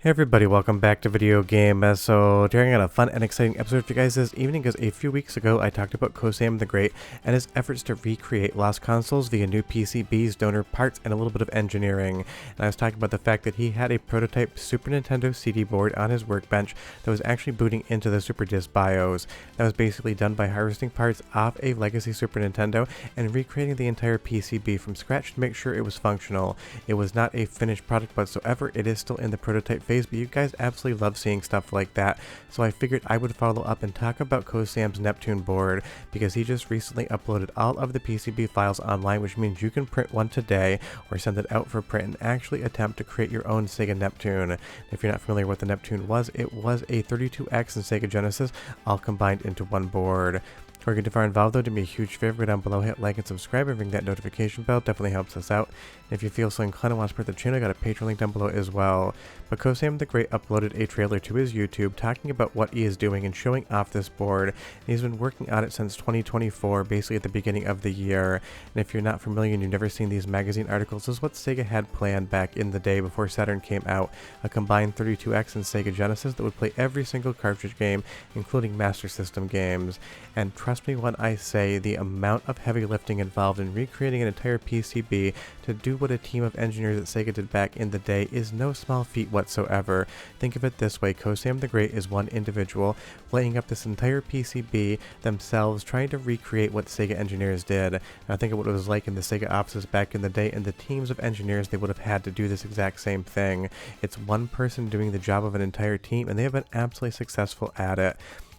Hey everybody, welcome back to Video Game. So during a fun and exciting episode for you guys this evening, because a few weeks ago I talked about Cosam the Great and his efforts to recreate lost consoles via new PCBs, donor parts, and a little bit of engineering. And I was talking about the fact that he had a prototype Super Nintendo CD board on his workbench that was actually booting into the Super Disc BIOS. That was basically done by harvesting parts off a legacy Super Nintendo and recreating the entire PCB from scratch to make sure it was functional. It was not a finished product whatsoever, it is still in the prototype phase, but you guys absolutely love seeing stuff like that, so I figured I would follow up and talk about Cosam's Neptune board, because he just recently uploaded all of the PCB files online, which means you can print one today or send it out for print and actually attempt to create your own Sega Neptune. If you're not familiar with what the Neptune was, it was a 32X and Sega Genesis all combined into one board. If you're getting far involved though, do me a huge favor, go down below, hit like and subscribe, and ring that notification bell, definitely helps us out. And if you feel so inclined and want to support the channel, I got a Patreon link down below as well. But Cosam the Great uploaded a trailer to his YouTube talking about what he is doing and showing off this board. And he's been working on it since 2024, basically at the beginning of the year. And if you're not familiar and you've never seen these magazine articles, this is what Sega had planned back in the day before Saturn came out. A combined 32X and Sega Genesis that would play every single cartridge game, including Master System games. And trust me when I say the amount of heavy lifting involved in recreating an entire PCB to do what a team of engineers at Sega did back in the day is no small feat whatsoever. Think of it this way, Cosam the Great is one individual laying up this entire PCB themselves, trying to recreate what Sega engineers did. Now think of what it was like in the Sega offices back in the day and the teams of engineers they would have had to do this exact same thing. It's one person doing the job of an entire team, and they have been absolutely successful at it.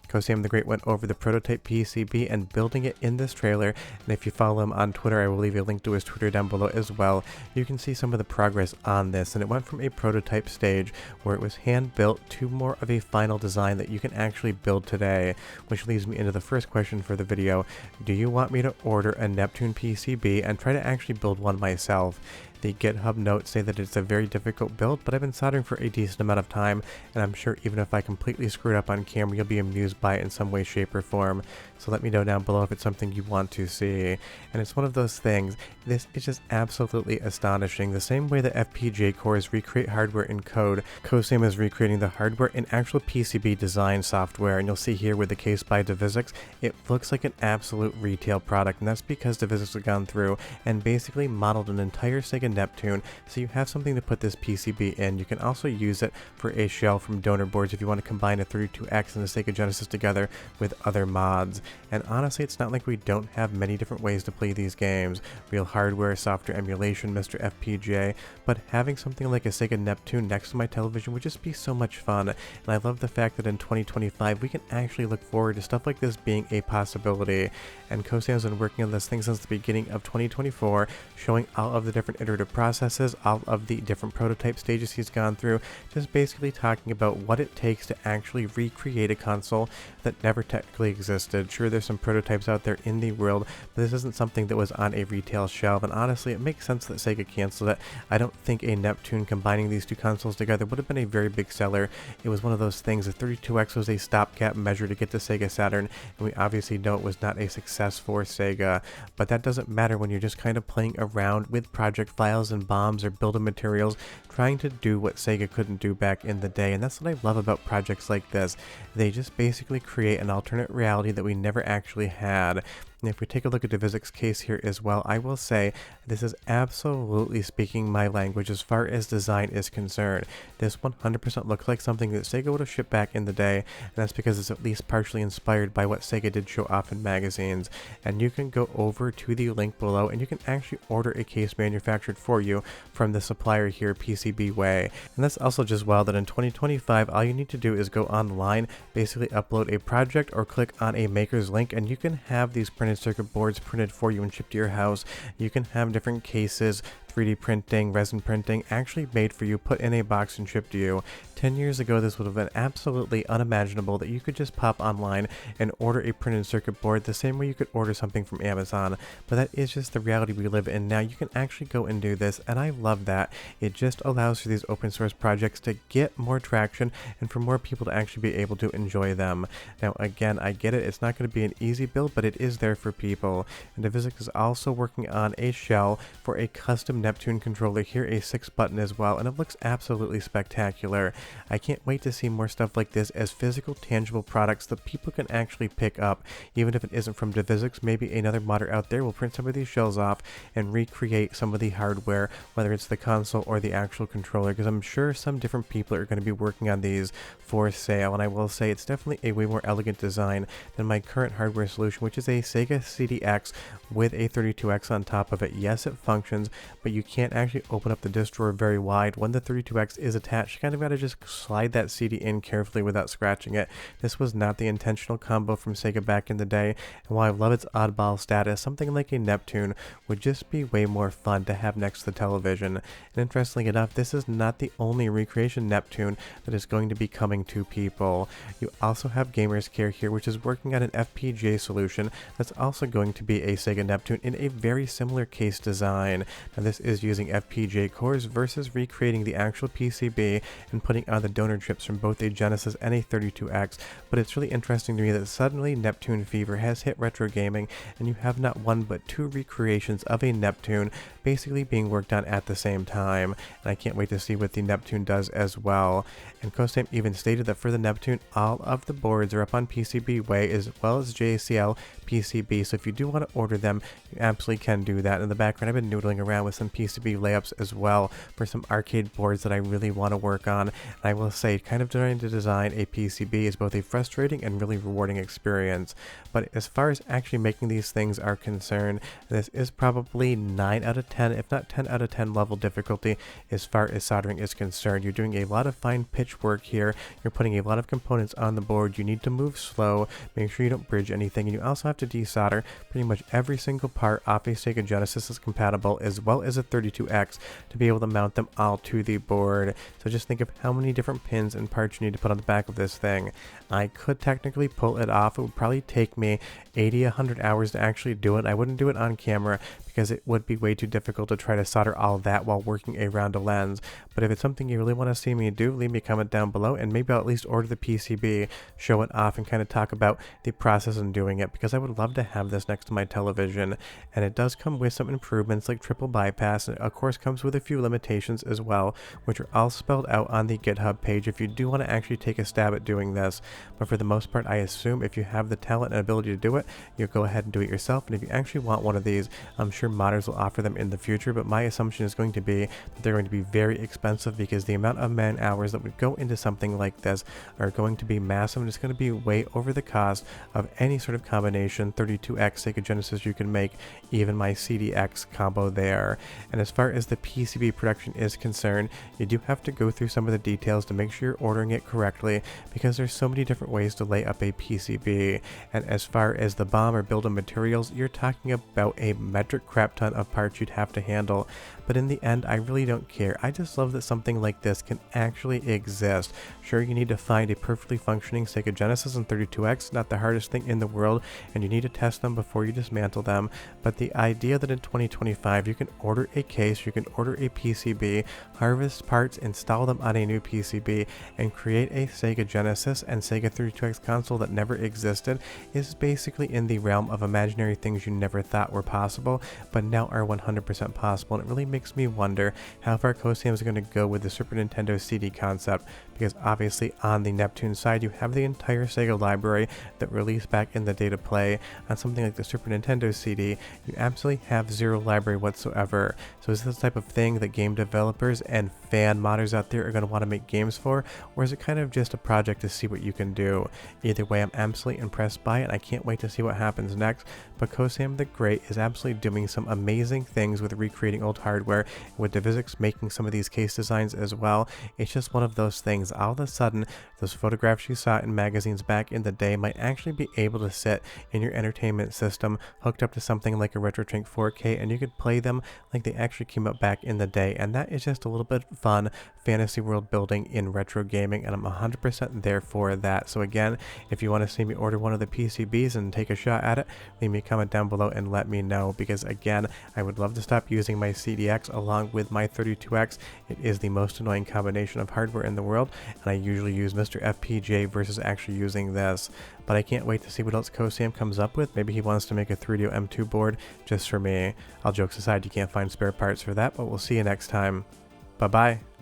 Cosam the Great went over the prototype PCB and building it in this trailer, and if you follow him on Twitter, I will leave a link to his Twitter down below as well. You can see some of the progress on this, and it went from a prototype stage where it was hand built to more of a final design that you can actually build today, which leads me into the first question for the video. Do you want me to order a Neptune PCB and try to actually build one myself? The GitHub notes say that it's a very difficult build, but I've been soldering for a decent amount of time, and I'm sure even if I completely screw it up on camera, you'll be amused by it in some way, shape, or form. So let me know down below if it's something you want to see. And it's one of those things, this is just absolutely astonishing. The same way that FPGA cores recreate hardware in code, Cosam is recreating the hardware in actual PCB design software, and you'll see here with the case by Divisics, it looks like an absolute retail product, and that's because Divisics have gone through and basically modeled an entire Sega Neptune, so you have something to put this PCB in. You can also use it for a shell from donor boards if you want to combine a 32X and a Sega Genesis together with other mods. And honestly, it's not like we don't have many different ways to play these games. Real hardware, software emulation, Mr. FPGA, but having something like a Sega Neptune next to my television would just be so much fun. And I love the fact that in 2025 we can actually look forward to stuff like this being a possibility. And Cosam's been working on this thing since the beginning of 2024, showing all of the different iterative processes, all of the different prototype stages he's gone through, just basically talking about what it takes to actually recreate a console that never technically existed. Sure, there's some prototypes out there in the world, but this isn't something that was on a retail shelf, and honestly, it makes sense that Sega canceled it. I don't think a Neptune combining these two consoles together would have been a very big seller. It was one of those things, the 32X was a stopgap measure to get to Sega Saturn, and we obviously know it was not a success for Sega, but that doesn't matter when you're just kind of playing around with project files and bombs or building materials, trying to do what Sega couldn't do back in the day. And that's what I love about projects like this. They just basically create an alternate reality that we never actually had. And if we take a look at Divisics' case here as well, I will say this is absolutely speaking my language as far as design is concerned. This 100% looks like something that Sega would have shipped back in the day, and that's because it's at least partially inspired by what Sega did show off in magazines. And you can go over to the link below and you can actually order a case manufactured for you from the supplier here, PCB Way. And that's also just wild that in 2025 all you need to do is go online, basically upload a project or click on a maker's link, and you can have these printed circuit boards printed for you and shipped to your house. You can have different cases, 3D printing, resin printing, actually made for you, put in a box and shipped to you. 10 years ago, this would have been absolutely unimaginable that you could just pop online and order a printed circuit board the same way you could order something from Amazon. But that is just the reality we live in now. You can actually go and do this, and I love that. It just allows for these open source projects to get more traction and for more people to actually be able to enjoy them. Now, again, I get it. It's not going to be an easy build, but it is there for people. And Divisics is also working on a shell for a custom Neptune controller here, a 6-button as well, and it looks absolutely spectacular. I can't wait to see more stuff like this as physical, tangible products that people can actually pick up, even if it isn't from Divisics. Maybe another modder out there will print some of these shells off and recreate some of the hardware, whether it's the console or the actual controller, because I'm sure some different people are going to be working on these for sale. And I will say it's definitely a way more elegant design than my current hardware solution, which is a Sega CDX with a 32X on top of it. Yes, it functions, but you can't actually open up the disk drawer very wide. When the 32X is attached, you kind of got to just slide that CD in carefully without scratching it. This was not the intentional combo from Sega back in the day, and while I love its oddball status, something like a Neptune would just be way more fun to have next to the television. And interestingly enough, this is not the only recreation Neptune that is going to be coming to people. You also have Gamers Care here, which is working on an FPGA solution that's also going to be a Sega Neptune in a very similar case design. Now this is using FPGA cores versus recreating the actual PCB and putting on the donor chips from both a Genesis and a 32X, but it's really interesting to me that suddenly Neptune fever has hit retro gaming, and you have not one but two recreations of a Neptune basically being worked on at the same time, and I can't wait to see what the Neptune does as well. And Cosam even stated that for the Neptune, all of the boards are up on PCBWay as well as JCL PCB, so if you do want to order them, you absolutely can do that. In the background, I've been noodling around with some PCB layups as well for some arcade boards that I really want to work on, and I will say kind of trying to design a PCB is both a frustrating and really rewarding experience. But as far as actually making these things are concerned, this is probably 9 out of 10, if not 10 out of 10 level difficulty as far as soldering is concerned. You're doing a lot of fine pitch work here. You're putting a lot of components on the board. You need to move slow, make sure you don't bridge anything, and you also have to desolder pretty much every single part off a Sega Genesis is compatible, as well as a 32X, to be able to mount them all to the board. So just think of how many different pins and parts you need to put on the back of this thing. I could technically pull it off. It would probably take me 80-100 hours to actually do it. I wouldn't do it on camera because it would be way too difficult to try to solder all of that while working around a lens. But if it's something you really want to see me do, leave me a comment down below, and maybe I'll at least order the PCB, show it off, and kind of talk about the process in doing it, because I would love to have this next to my television. And it does come with some improvements like triple bypass, and it of course comes with a few limitations as well, which are all spelled out on the GitHub page if you do want to actually take a stab at doing this. But for the most part, I assume if you have the talent and ability to do it, you'll go ahead and do it yourself. And if you actually want one of these, I'm sure modders will offer them in the future, but my assumption is going to be that they're going to be very expensive, because the amount of man hours that would go into something like this are going to be massive, and it's going to be way over the cost of any sort of combination 32X Sega Genesis you can make, even my CDX combo there. And as far as the PCB production is concerned, you do have to go through some of the details to make sure you're ordering it correctly, because there's so many different ways to lay up a PCB. And as far as the BOM or build of materials, you're talking about a metric crap ton of parts you'd have to handle. But in the end, I really don't care. I just love that something like this can actually exist. Sure, you need to find a perfectly functioning Sega Genesis and 32X, not the hardest thing in the world, and you need to test them before you dismantle them. But the idea that in 2025 you can order a case, you can order a PCB, harvest parts, install them on a new PCB, and create a Sega Genesis and Sega 32X console that never existed is basically in the realm of imaginary things you never thought were possible, but now are 100% possible. And it really makes me wonder how far Cosam is going to go with the Super Nintendo CD concept, because obviously on the Neptune side you have the entire Sega library that released back in the day to play. On something like the Super Nintendo CD, you absolutely have zero library whatsoever. So is this the type of thing that game developers and fan modders out there are going to want to make games for, or is it kind of just a project to see what you can do? Either way, I'm absolutely impressed by it, and I can't wait to see what happens next. But Cosam the Great is absolutely doing some amazing things with recreating old hardware, with Divisics making some of these case designs as well. It's just one of those things. All of a sudden, those photographs you saw in magazines back in the day might actually be able to sit in your entertainment system, hooked up to something like a RetroTrink 4K, and you could play them like they actually came out back in the day. And that is just a little bit fun fantasy world building in retro gaming, and I'm 100% there for that. So again, if you want to see me order one of the PCBs and take a shot at it, leave me a comment down below and let me know, because again, I would love to stop using my CDX 30X along with my 32X. It is the most annoying combination of hardware in the world, and I usually use Mr. FPGA versus actually using this. But I can't wait to see what else Cosam comes up with. Maybe he wants to make a 3DO M2 board just for me. All jokes aside, you can't find spare parts for that, but we'll see you next time. Bye-bye.